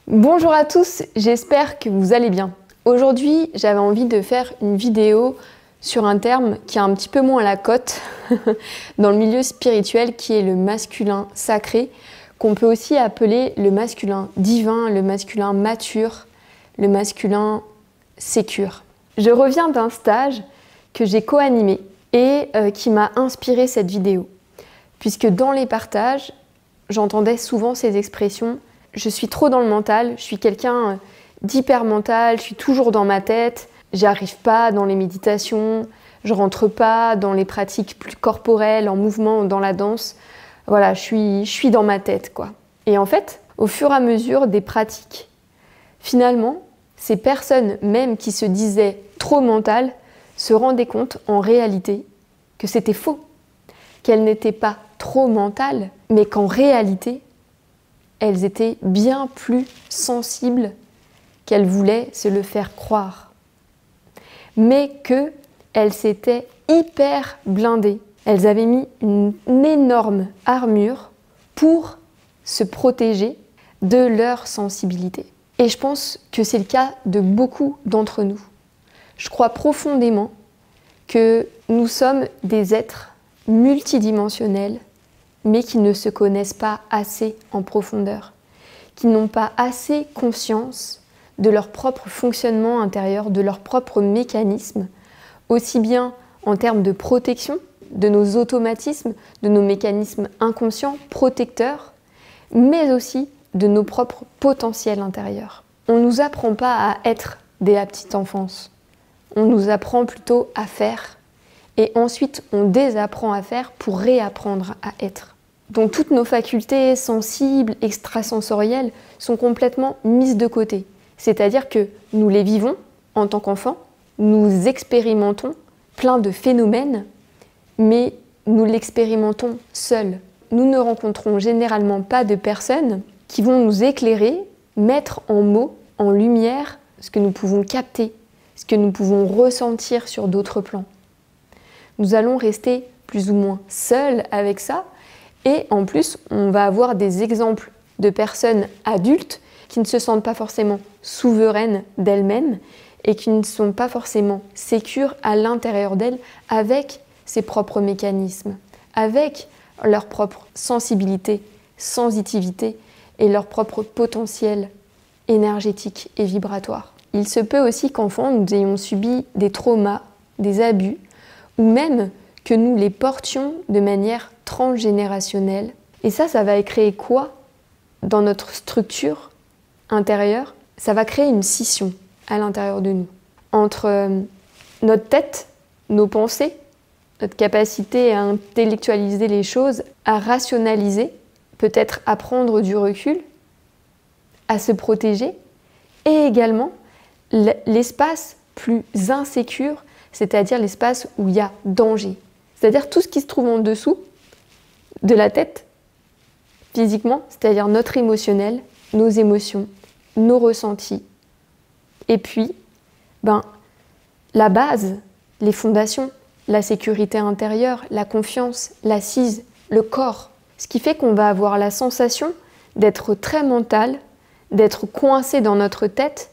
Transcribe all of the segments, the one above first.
Bonjour à tous, j'espère que vous allez bien. Aujourd'hui, j'avais envie de faire une vidéo sur un terme qui est un petit peu moins à la cote dans le milieu spirituel, qui est le masculin sacré, qu'on peut aussi appeler le masculin divin, le masculin mature, le masculin sécure. Je reviens d'un stage que j'ai co-animé et qui m'a inspiré cette vidéo, puisque dans les partages, j'entendais souvent ces expressions: je suis trop dans le mental, je suis quelqu'un d'hyper mental, je suis toujours dans ma tête, j'arrive pas dans les méditations, je rentre pas dans les pratiques plus corporelles, en mouvement, dans la danse. Voilà, je suis dans ma tête, quoi. Et en fait, au fur et à mesure des pratiques, finalement, ces personnes même qui se disaient trop mentales se rendaient compte en réalité que c'était faux, qu'elles n'étaient pas trop mentales, mais qu'en réalité, elles étaient bien plus sensibles qu'elles voulaient se le faire croire. Mais qu'elles s'étaient hyper blindées. Elles avaient mis une énorme armure pour se protéger de leur sensibilité. Et je pense que c'est le cas de beaucoup d'entre nous. Je crois profondément que nous sommes des êtres multidimensionnels, mais qui ne se connaissent pas assez en profondeur, qui n'ont pas assez conscience de leur propre fonctionnement intérieur, de leur propre mécanisme, aussi bien en termes de protection, de nos automatismes, de nos mécanismes inconscients, protecteurs, mais aussi de nos propres potentiels intérieurs. On ne nous apprend pas à être dès la petite enfance, on nous apprend plutôt à faire, et ensuite on désapprend à faire pour réapprendre à être. Donc toutes nos facultés sensibles, extrasensorielles sont complètement mises de côté. C'est-à-dire que nous les vivons en tant qu'enfants, nous expérimentons plein de phénomènes, mais nous l'expérimentons seuls. Nous ne rencontrons généralement pas de personnes qui vont nous éclairer, mettre en mots, en lumière, ce que nous pouvons capter, ce que nous pouvons ressentir sur d'autres plans. Nous allons rester plus ou moins seuls avec ça. Et en plus, on va avoir des exemples de personnes adultes qui ne se sentent pas forcément souveraines d'elles-mêmes et qui ne sont pas forcément sécures à l'intérieur d'elles avec ses propres mécanismes, avec leur propre sensibilité, sensitivité et leur propre potentiel énergétique et vibratoire. Il se peut aussi qu'enfant, nous ayons subi des traumas, des abus, ou même que nous les portions de manière transgénérationnelle. Et ça va créer quoi dans notre structure intérieure? Ça va créer une scission à l'intérieur de nous, entre notre tête, nos pensées, notre capacité à intellectualiser les choses, à rationaliser, peut-être à prendre du recul, à se protéger, et également l'espace plus insécure, c'est-à-dire l'espace où il y a danger. C'est-à-dire tout ce qui se trouve en dessous de la tête, physiquement, c'est-à-dire notre émotionnel, nos émotions, nos ressentis. Et puis, la base, les fondations, la sécurité intérieure, la confiance, l'assise, le corps. Ce qui fait qu'on va avoir la sensation d'être très mental, d'être coincé dans notre tête,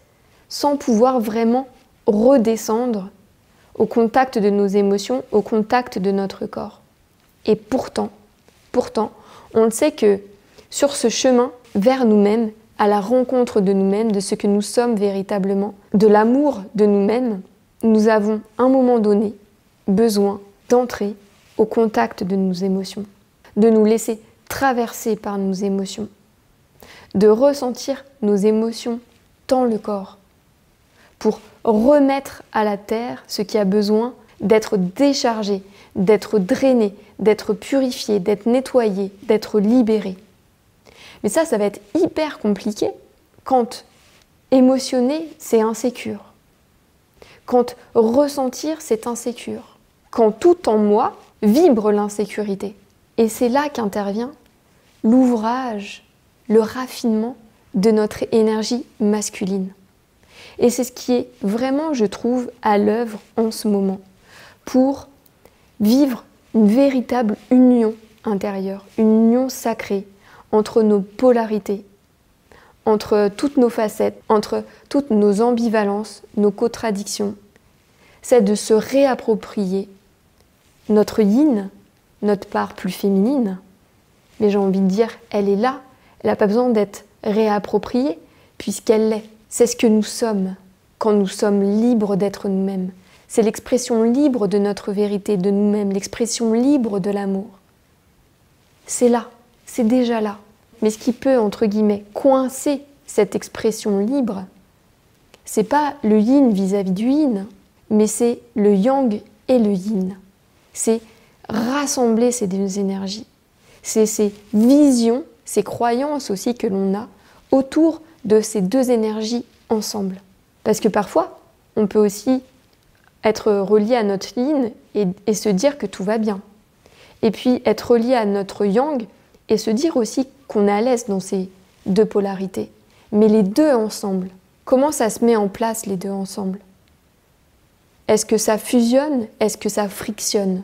sans pouvoir vraiment redescendre au contact de nos émotions, au contact de notre corps. Et pourtant, on le sait que sur ce chemin vers nous-mêmes, à la rencontre de nous-mêmes, de ce que nous sommes véritablement, de l'amour de nous-mêmes, nous avons à un moment donné besoin d'entrer au contact de nos émotions, de nous laisser traverser par nos émotions, de ressentir nos émotions dans le corps, pour remettre à la terre ce qui a besoin d'être déchargé, d'être drainé, d'être purifié, d'être nettoyé, d'être libéré. Mais ça va être hyper compliqué quand émotionner, c'est insécure. Quand ressentir, c'est insécure. Quand tout en moi vibre l'insécurité. Et c'est là qu'intervient l'ouvrage, le raffinement de notre énergie masculine. Et c'est ce qui est vraiment, je trouve, à l'œuvre en ce moment, pour vivre une véritable union intérieure, une union sacrée entre nos polarités, entre toutes nos facettes, entre toutes nos ambivalences, nos contradictions, c'est de se réapproprier notre yin, notre part plus féminine. Mais j'ai envie de dire, elle est là, elle n'a pas besoin d'être réappropriée, puisqu'elle l'est. C'est ce que nous sommes quand nous sommes libres d'être nous-mêmes. C'est l'expression libre de notre vérité, de nous-mêmes, l'expression libre de l'amour. C'est là, c'est déjà là. Mais ce qui peut, entre guillemets, coincer cette expression libre, c'est pas le yin vis-à-vis du yin, mais c'est le yang et le yin. C'est rassembler ces deux énergies. C'est ces visions, ces croyances aussi que l'on a autour de ces deux énergies ensemble. Parce que parfois, on peut aussi être relié à notre yin et se dire que tout va bien. Et puis être relié à notre yang et se dire aussi qu'on est à l'aise dans ces deux polarités. Mais les deux ensemble, comment ça se met en place les deux ensemble? Est-ce que ça fusionne? Est-ce que ça frictionne?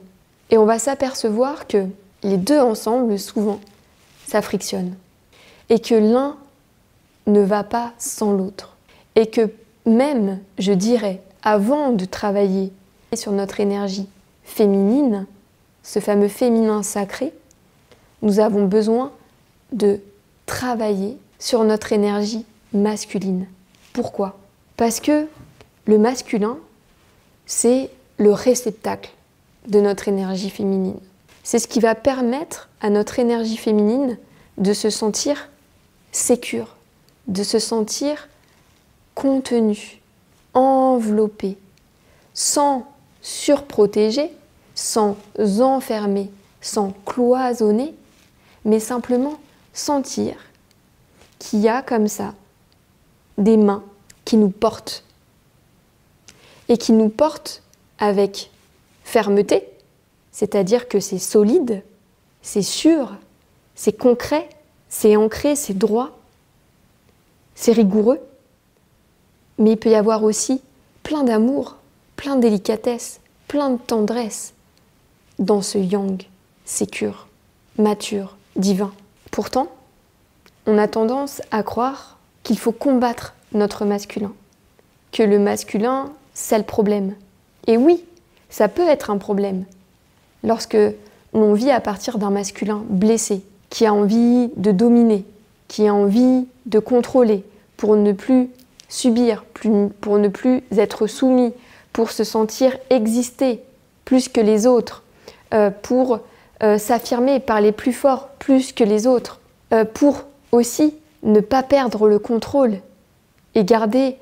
Et on va s'apercevoir que les deux ensemble, souvent, ça frictionne. Et que l'un ne va pas sans l'autre. Et que même, je dirais, avant de travailler sur notre énergie féminine, ce fameux féminin sacré, nous avons besoin de travailler sur notre énergie masculine. Pourquoi? Parce que le masculin, c'est le réceptacle de notre énergie féminine. C'est ce qui va permettre à notre énergie féminine de se sentir sécure, de se sentir contenue, enveloppée, sans surprotéger, sans enfermer, sans cloisonner, mais simplement sentir qu'il y a comme ça des mains qui nous portent et qui nous portent avec fermeté, c'est-à-dire que c'est solide, c'est sûr, c'est concret, c'est ancré, c'est droit, c'est rigoureux, mais il peut y avoir aussi plein d'amour, plein de délicatesse, plein de tendresse dans ce yang sécure, mature, divin. Pourtant, on a tendance à croire qu'il faut combattre notre masculin, que le masculin, c'est le problème. Et oui, ça peut être un problème lorsque l'on vit à partir d'un masculin blessé, qui a envie de dominer, qui a envie de contrôler pour ne plus subir, pour ne plus être soumis, pour se sentir exister plus que les autres, pour s'affirmer, parler plus fort plus que les autres, pour aussi ne pas perdre le contrôle et garder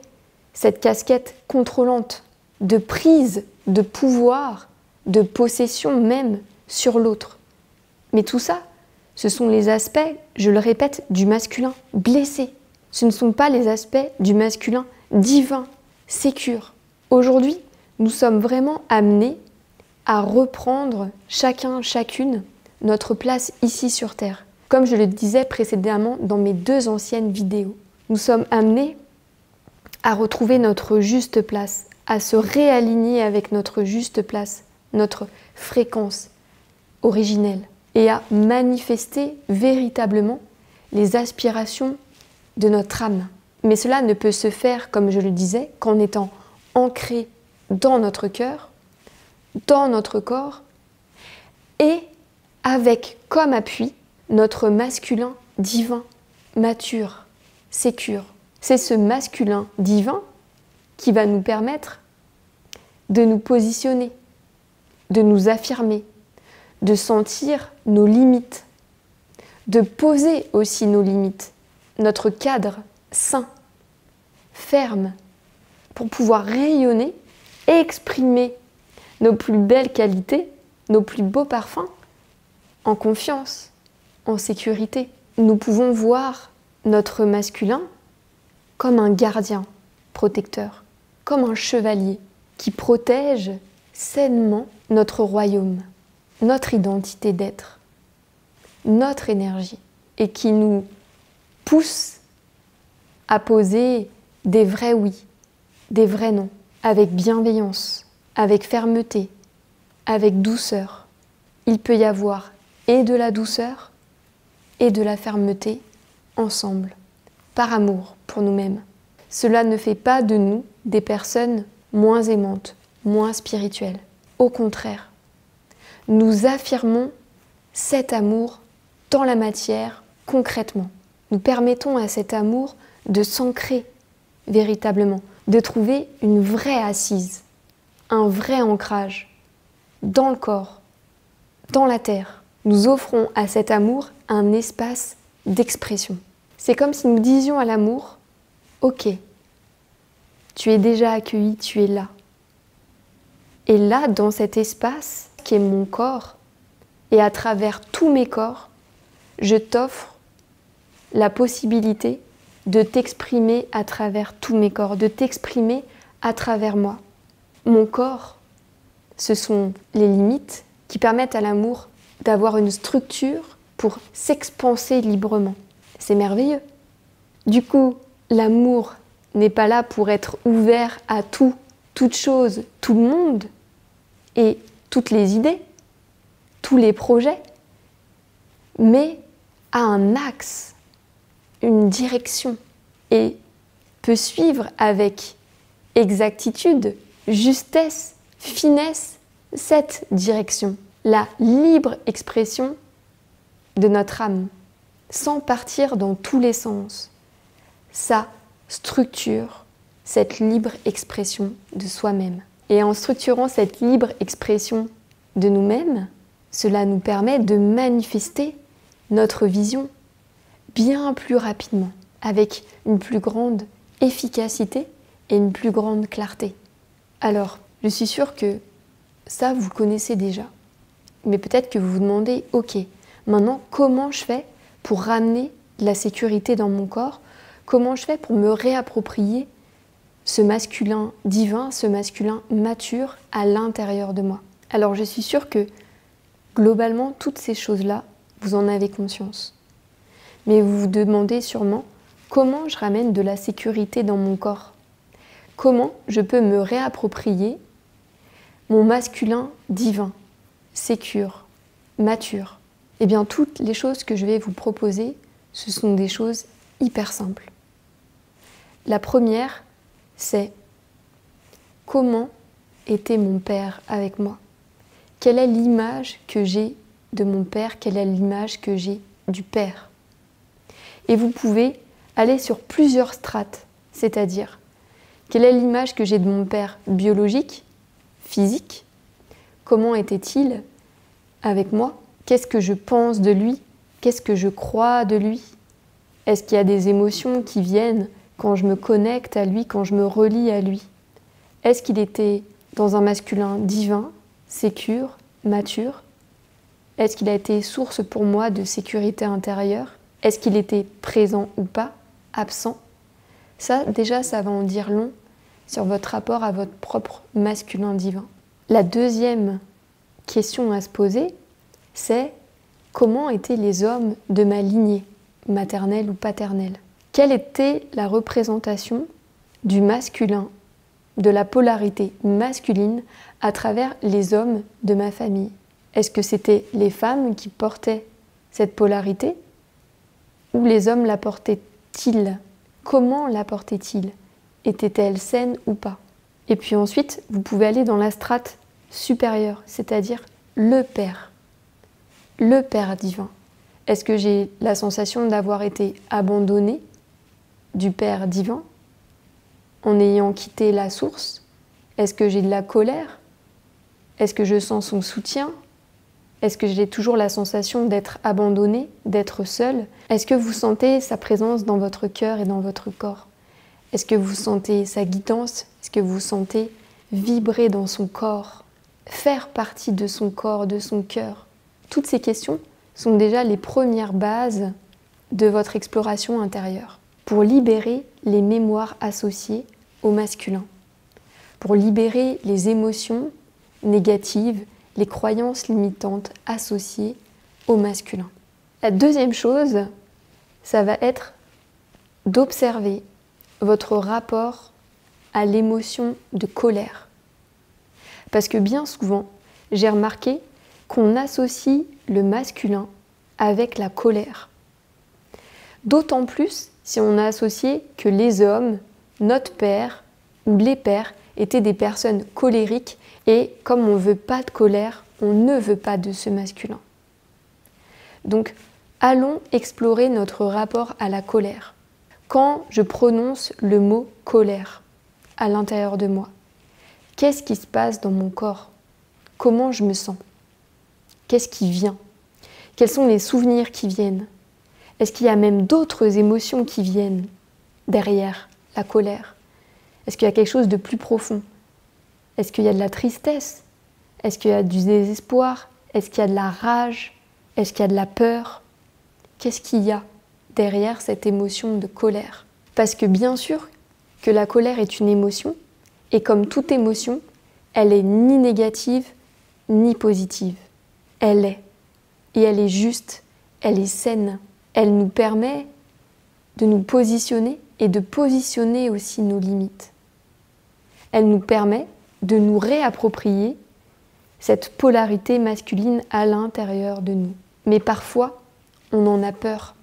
cette casquette contrôlante de prise, de pouvoir, de possession même sur l'autre. Mais tout ça, ce sont les aspects, je le répète, du masculin blessé. Ce ne sont pas les aspects du masculin divin, sécure. Aujourd'hui, nous sommes vraiment amenés à reprendre chacun, chacune, notre place ici sur Terre. Comme je le disais précédemment dans mes 2 anciennes vidéos, nous sommes amenés à retrouver notre juste place, à se réaligner avec notre juste place, notre fréquence originelle, et à manifester véritablement les aspirations de notre âme. Mais cela ne peut se faire, comme je le disais, qu'en étant ancré dans notre cœur, dans notre corps, et avec comme appui notre masculin divin, mature, sécure. C'est ce masculin divin qui va nous permettre de nous positionner, de nous affirmer, de sentir nos limites, de poser aussi nos limites, notre cadre sain, ferme, pour pouvoir rayonner et exprimer nos plus belles qualités, nos plus beaux parfums, en confiance, en sécurité. Nous pouvons voir notre masculin comme un gardien protecteur, comme un chevalier qui protège sainement notre royaume, notre identité d'être, notre énergie, et qui nous pousse à poser des vrais oui, des vrais non, avec bienveillance, avec fermeté, avec douceur. Il peut y avoir et de la douceur et de la fermeté ensemble, par amour pour nous-mêmes. Cela ne fait pas de nous des personnes moins aimantes, moins spirituelles. Au contraire, nous affirmons cet amour dans la matière concrètement. Nous permettons à cet amour de s'ancrer véritablement, de trouver une vraie assise, un vrai ancrage dans le corps, dans la terre. Nous offrons à cet amour un espace d'expression. C'est comme si nous disions à l'amour, ok, tu es déjà accueilli, tu es là. Et là, dans cet espace qui est mon corps, et à travers tous mes corps, je t'offre la possibilité de t'exprimer à travers tous mes corps, de t'exprimer à travers moi. Mon corps, ce sont les limites qui permettent à l'amour d'avoir une structure pour s'expanser librement. C'est merveilleux. Du coup, l'amour n'est pas là pour être ouvert à tout, toute chose, tout le monde et toutes les idées, tous les projets, mais à un axe, une direction et peut suivre avec exactitude, justesse, finesse cette direction, la libre expression de notre âme, sans partir dans tous les sens. Ça structure cette libre expression de soi-même. Et en structurant cette libre expression de nous-mêmes, cela nous permet de manifester notre vision bien plus rapidement, avec une plus grande efficacité et une plus grande clarté. Alors, je suis sûre que ça, vous connaissez déjà. Mais peut-être que vous vous demandez, ok, maintenant, comment je fais pour ramener de la sécurité dans mon corps? Comment je fais pour me réapproprier ce masculin divin, ce masculin mature à l'intérieur de moi? Alors, je suis sûre que, globalement, toutes ces choses-là, vous en avez conscience. Mais vous vous demandez sûrement, comment je ramène de la sécurité dans mon corps? Comment je peux me réapproprier mon masculin divin, sécure, mature? Eh bien, toutes les choses que je vais vous proposer, ce sont des choses hyper simples. La première, c'est comment était mon père avec moi? Quelle est l'image que j'ai de mon père? Quelle est l'image que j'ai du père? Et vous pouvez aller sur plusieurs strates, c'est-à-dire quelle est l'image que j'ai de mon père biologique, physique? Comment était-il avec moi? Qu'est-ce que je pense de lui? Qu'est-ce que je crois de lui? Est-ce qu'il y a des émotions qui viennent quand je me connecte à lui, quand je me relie à lui? Est-ce qu'il était dans un masculin divin, sécure, mature? Est-ce qu'il a été source pour moi de sécurité intérieure? Est-ce qu'il était présent ou pas? Absent? Ça, déjà, ça va en dire long sur votre rapport à votre propre masculin divin. La deuxième question à se poser, c'est comment étaient les hommes de ma lignée, maternelle ou paternelle? Quelle était la représentation du masculin, de la polarité masculine à travers les hommes de ma famille? Est-ce que c'était les femmes qui portaient cette polarité ou les hommes la portaient-ils? Comment la portaient-ils? Était-elle saine ou pas? Et puis ensuite, vous pouvez aller dans la strate supérieure, c'est-à-dire le Père divin. Est-ce que j'ai la sensation d'avoir été abandonnée du Père divin en ayant quitté la source? Est-ce que j'ai de la colère? Est-ce que je sens son soutien? Est-ce que j'ai toujours la sensation d'être abandonnée, d'être seule? Est-ce que vous sentez sa présence dans votre cœur et dans votre corps? Est-ce que vous sentez sa guidance? Est-ce que vous sentez vibrer dans son corps, faire partie de son corps, de son cœur? Toutes ces questions sont déjà les premières bases de votre exploration intérieure pour libérer les mémoires associées au masculin, pour libérer les émotions négatives, les croyances limitantes associées au masculin. La deuxième chose, ça va être d'observer votre rapport à l'émotion de colère. Parce que bien souvent, j'ai remarqué qu'on associe le masculin avec la colère. D'autant plus si on a associé que les hommes, notre père ou les pères étaient des personnes colériques et comme on ne veut pas de colère, on ne veut pas de ce masculin. Donc, allons explorer notre rapport à la colère. Quand je prononce le mot colère à l'intérieur de moi, qu'est-ce qui se passe dans mon corps? Comment je me sens? Qu'est-ce qui vient? Quels sont les souvenirs qui viennent? Est-ce qu'il y a même d'autres émotions qui viennent derrière la colère? Est-ce qu'il y a quelque chose de plus profond? Est-ce qu'il y a de la tristesse? Est-ce qu'il y a du désespoir? Est-ce qu'il y a de la rage? Est-ce qu'il y a de la peur? Qu'est-ce qu'il y a derrière cette émotion de colère? Parce que bien sûr que la colère est une émotion, et comme toute émotion, elle est ni négative ni positive. Elle est. Et elle est juste, elle est saine. Elle nous permet de nous positionner et de positionner aussi nos limites. Elle nous permet de nous réapproprier cette polarité masculine à l'intérieur de nous. Mais parfois, on en a peur.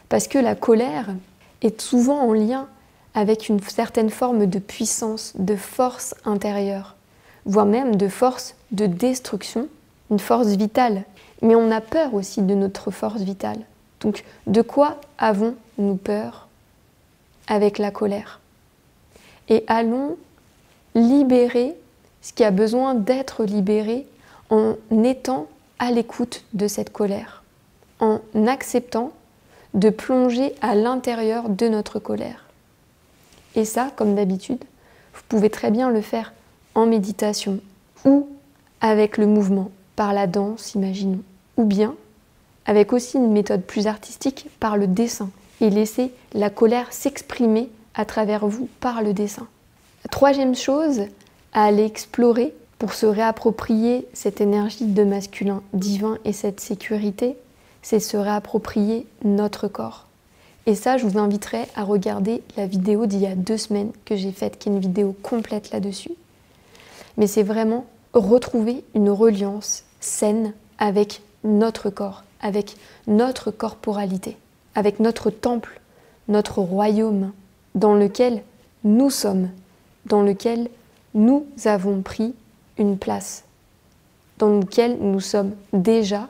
Parce que la colère est souvent en lien avec une certaine forme de puissance, de force intérieure, voire même de force de destruction, une force vitale. Mais on a peur aussi de notre force vitale. Donc, de quoi avons-nous peur avec la colère? Et allons libérer ce qui a besoin d'être libéré en étant à l'écoute de cette colère, en acceptant de plonger à l'intérieur de notre colère. Et ça, comme d'habitude, vous pouvez très bien le faire en méditation ou avec le mouvement, par la danse, imaginons, ou bien avec aussi une méthode plus artistique par le dessin et laisser la colère s'exprimer à travers vous par le dessin. La troisième chose à aller explorer pour se réapproprier cette énergie de masculin divin et cette sécurité, c'est se réapproprier notre corps. Et ça, je vous inviterai à regarder la vidéo d'il y a 2 semaines que j'ai faite, qui est une vidéo complète là-dessus. Mais c'est vraiment retrouver une reliance saine avec notre corps, avec notre corporalité, avec notre temple, notre royaume, dans lequel nous sommes, dans lequel nous avons pris une place, dans lequel nous sommes déjà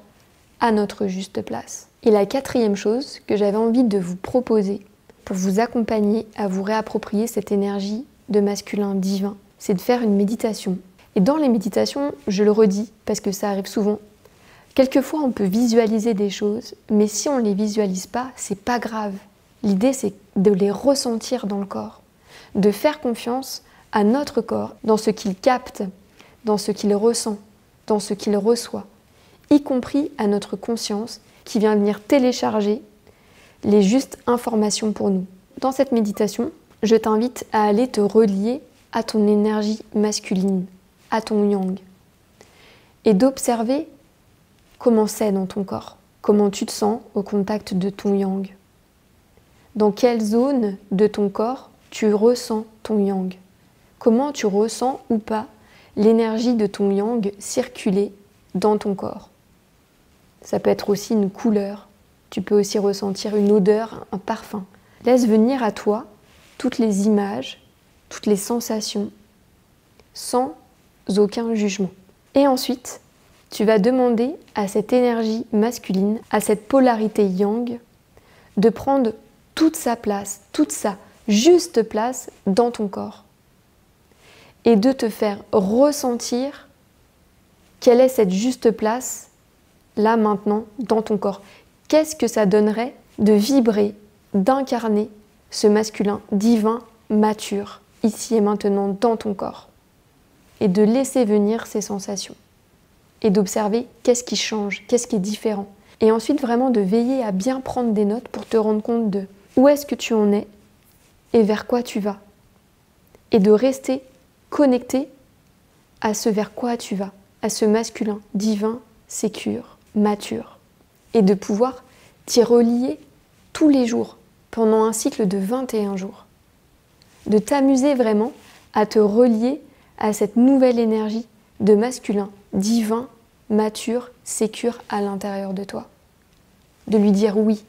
à notre juste place. Et la 4e chose que j'avais envie de vous proposer pour vous accompagner à vous réapproprier cette énergie de masculin divin, c'est de faire une méditation. Et dans les méditations, je le redis parce que ça arrive souvent, quelquefois on peut visualiser des choses, mais si on ne les visualise pas, c'est pas grave. L'idée c'est de les ressentir dans le corps, de faire confiance à notre corps dans ce qu'il capte, dans ce qu'il ressent, dans ce qu'il reçoit, y compris à notre conscience qui vient venir télécharger les justes informations pour nous. Dans cette méditation, je t'invite à aller te relier à ton énergie masculine, à ton yang, et d'observer comment c'est dans ton corps, comment tu te sens au contact de ton yang, dans quelle zone de ton corps tu ressens ton yang, comment tu ressens ou pas l'énergie de ton yang circuler dans ton corps. Ça peut être aussi une couleur, tu peux aussi ressentir une odeur, un parfum. Laisse venir à toi toutes les images, toutes les sensations, sans aucun jugement. Et ensuite, tu vas demander à cette énergie masculine, à cette polarité yang, de prendre toute sa place, toute sa juste place dans ton corps. Et de te faire ressentir quelle est cette juste place là maintenant dans ton corps. Qu'est-ce que ça donnerait de vibrer, d'incarner ce masculin divin, mature, ici et maintenant dans ton corps, et de laisser venir ces sensations et d'observer qu'est-ce qui change, qu'est-ce qui est différent, et ensuite vraiment de veiller à bien prendre des notes pour te rendre compte de où est-ce que tu en es et vers quoi tu vas, et de rester connecté à ce vers quoi tu vas, à ce masculin divin, sécure, mature, et de pouvoir t'y relier tous les jours pendant un cycle de 21 jours. De t'amuser vraiment à te relier à cette nouvelle énergie de masculin, divin, mature, sécure à l'intérieur de toi. De lui dire oui,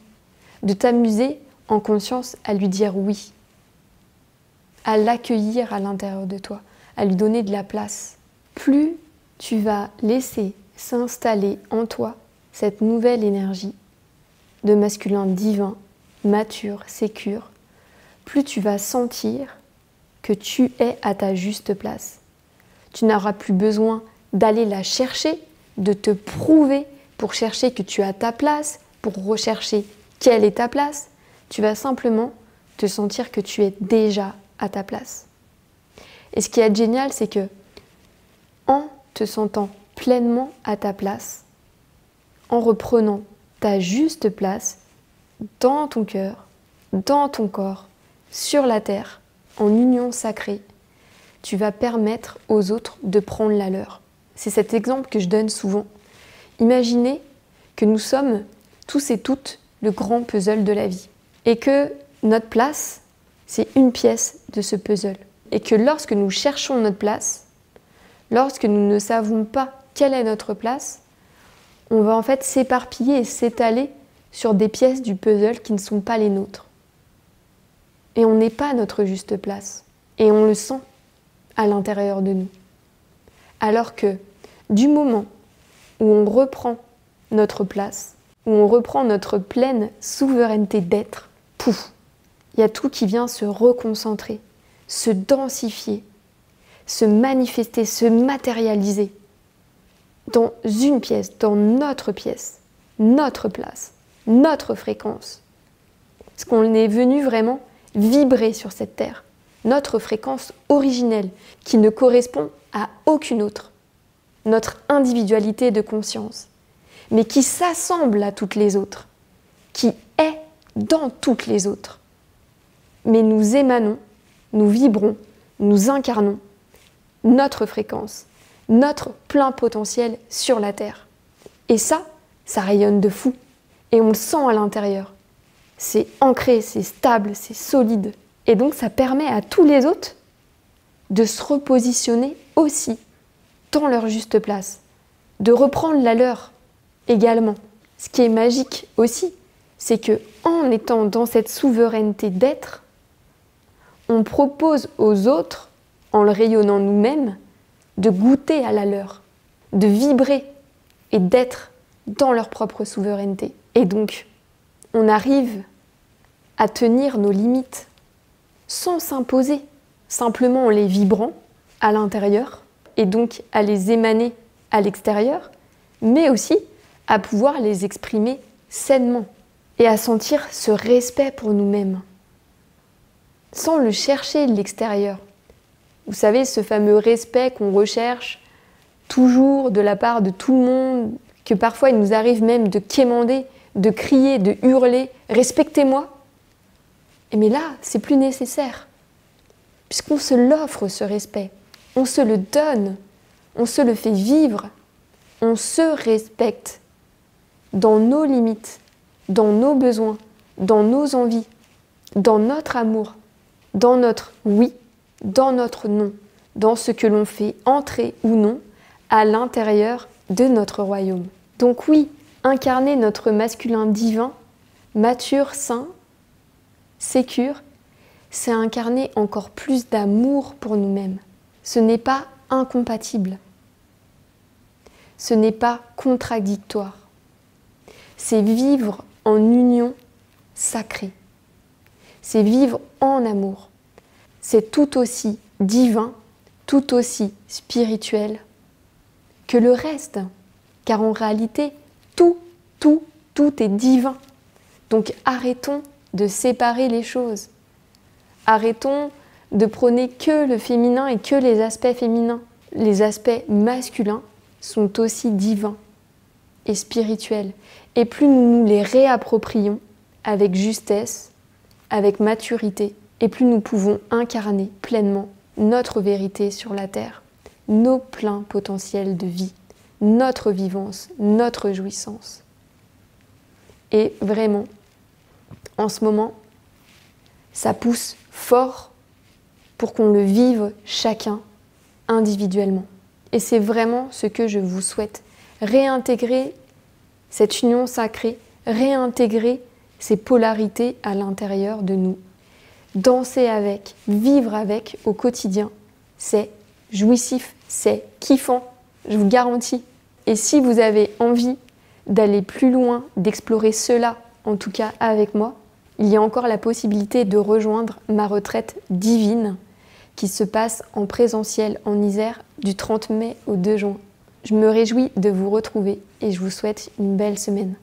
de t'amuser en conscience à lui dire oui, à l'accueillir à l'intérieur de toi, à lui donner de la place. Plus tu vas laisser s'installer en toi cette nouvelle énergie de masculin divin, mature, sécure, plus tu vas sentir que tu es à ta juste place. Tu n'auras plus besoin d'aller la chercher, de te prouver pour chercher que tu as ta place, pour rechercher quelle est ta place. Tu vas simplement te sentir que tu es déjà à ta place. Et ce qui est génial, c'est que en te sentant pleinement à ta place, en reprenant ta juste place dans ton cœur, dans ton corps, sur la terre, en union sacrée, tu vas permettre aux autres de prendre la leur. C'est cet exemple que je donne souvent. Imaginez que nous sommes tous et toutes le grand puzzle de la vie et que notre place, c'est une pièce de ce puzzle. Et que lorsque nous cherchons notre place, lorsque nous ne savons pas quelle est notre place, on va en fait s'éparpiller et s'étaler sur des pièces du puzzle qui ne sont pas les nôtres. Et on n'est pas à notre juste place. Et on le sent à l'intérieur de nous. Alors que du moment où on reprend notre place, où on reprend notre pleine souveraineté d'être, pouf, il y a tout qui vient se reconcentrer, se densifier, se manifester, se matérialiser dans une pièce, dans notre pièce, notre place, notre fréquence. Parce qu'on est venu vraiment vibrer sur cette terre, notre fréquence originelle qui ne correspond à aucune autre, notre individualité de conscience, mais qui s'assemble à toutes les autres, qui est dans toutes les autres. Mais nous émanons, nous vibrons, nous incarnons notre fréquence, notre plein potentiel sur la terre. Et ça rayonne de fou. Et on le sent à l'intérieur. C'est ancré, c'est stable, c'est solide. Et donc ça permet à tous les autres de se repositionner aussi dans leur juste place, de reprendre la leur également. Ce qui est magique aussi, c'est que en étant dans cette souveraineté d'être, on propose aux autres, en le rayonnant nous-mêmes, de goûter à la leur, de vibrer et d'être dans leur propre souveraineté. Et donc, on arrive à tenir nos limites sans s'imposer, simplement en les vibrant à l'intérieur et donc à les émaner à l'extérieur, mais aussi à pouvoir les exprimer sainement et à sentir ce respect pour nous-mêmes, sans le chercher de l'extérieur. Vous savez, ce fameux respect qu'on recherche toujours de la part de tout le monde, que parfois il nous arrive même de quémander, de crier, de hurler « respectez-moi ». Mais là, c'est plus nécessaire, puisqu'on se l'offre ce respect, on se le donne, on se le fait vivre, on se respecte dans nos limites, dans nos besoins, dans nos envies, dans notre amour, dans notre oui, dans notre non, dans ce que l'on fait entrer ou non à l'intérieur de notre royaume. Donc oui, incarner notre masculin divin, mature, sain, sécure, c'est incarner encore plus d'amour pour nous-mêmes. Ce n'est pas incompatible. Ce n'est pas contradictoire. C'est vivre en union sacrée. C'est vivre en amour. C'est tout aussi divin, tout aussi spirituel que le reste. Car en réalité, tout est divin. Donc arrêtons de séparer les choses. Arrêtons de prôner que le féminin et que les aspects féminins. Les aspects masculins sont aussi divins et spirituels. Et plus nous nous les réapproprions avec justesse, avec maturité, et plus nous pouvons incarner pleinement notre vérité sur la terre, nos pleins potentiels de vie, notre vivance, notre jouissance. Et vraiment, en ce moment, ça pousse fort pour qu'on le vive chacun individuellement. Et c'est vraiment ce que je vous souhaite. Réintégrer cette union sacrée, réintégrer ces polarités à l'intérieur de nous. Danser avec, vivre avec au quotidien, c'est jouissif, c'est kiffant, je vous garantis. Et si vous avez envie d'aller plus loin, d'explorer cela, en tout cas avec moi, il y a encore la possibilité de rejoindre ma retraite divine qui se passe en présentiel en Isère du 30 mai au 2 juin. Je me réjouis de vous retrouver et je vous souhaite une belle semaine.